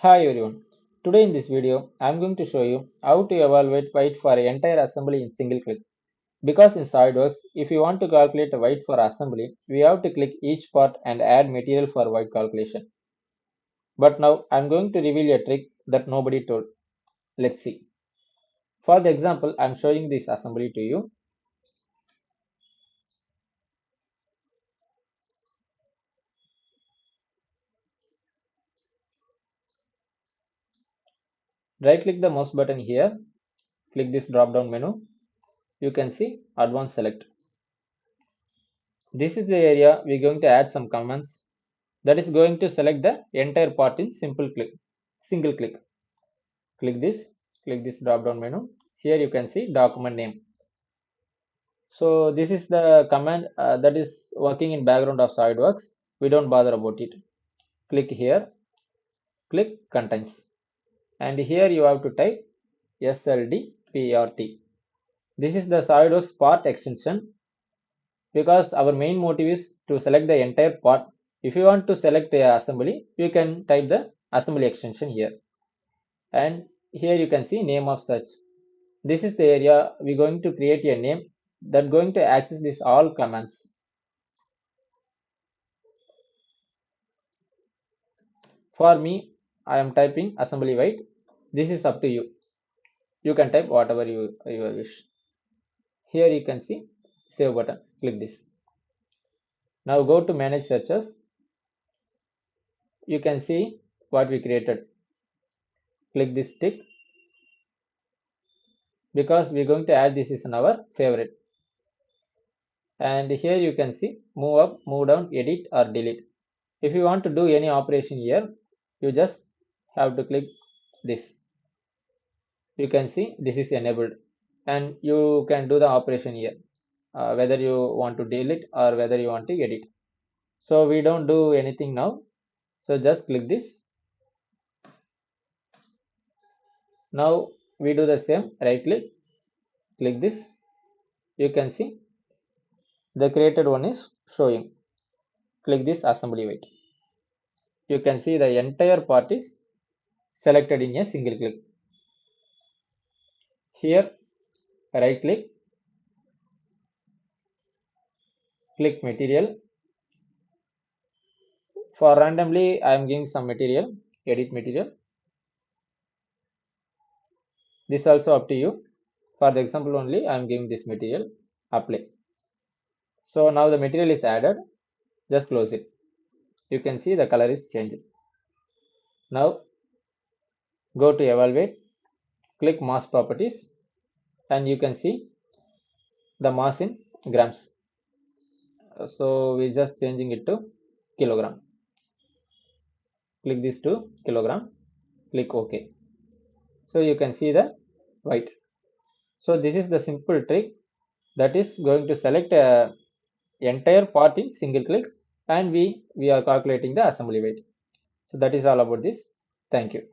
Hi everyone. Today in this video, I am going to show you how to evaluate weight for an entire assembly in single click. Because in Solidworks, if you want to calculate a weight for assembly, we have to click each part and add material for weight calculation. But now I am going to reveal a trick that nobody told. Let's see. For the example, I am showing this assembly to you. Right click the mouse button here, click this drop down menu. You can see advanced select. This is the area we are going to add some commands that is going to select the entire part in single click. Click this drop down menu. Here you can see document name. So this is the command that is working in background of SolidWorks. We don't bother about it. Click here, click contains, and here you have to type SLDPRT. This is the SolidWorks part extension because our main motive is to select the entire part. If you want to select the assembly, you can type the assembly extension here, and here you can see name of such. This is the area we're going to create a name that going to access this all commands. For me, I am typing assembly weight. This is up to you. You can type whatever you wish. Here you can see save button. Click this. Now go to manage searches. You can see what we created. Click this tick because we're going to add this is in our favorite. And here you can see move up, move down, edit or delete. If you want to do any operation here, you just have to click this. You can see this is enabled and you can do the operation here, whether you want to delete or whether you want to edit. So we don't do anything now, so just click this. Now we do the same, right click this. You can see the created one is showing. Click this assembly weight. You can see the entire part is selected in a single click. Here right click material. For randomly I am giving some material, edit material. This also up to you. For the example only I am giving this material, apply. So now the material is added, just close it. You can see the color is changed. Now go to evaluate, click mass properties, and you can see the mass in grams. So we just changing it to kilogram. Click this to kilogram, click OK. So you can see the white. So this is the simple trick that is going to select a entire part in single click, and we are calculating the assembly weight. So that is all about this. Thank you.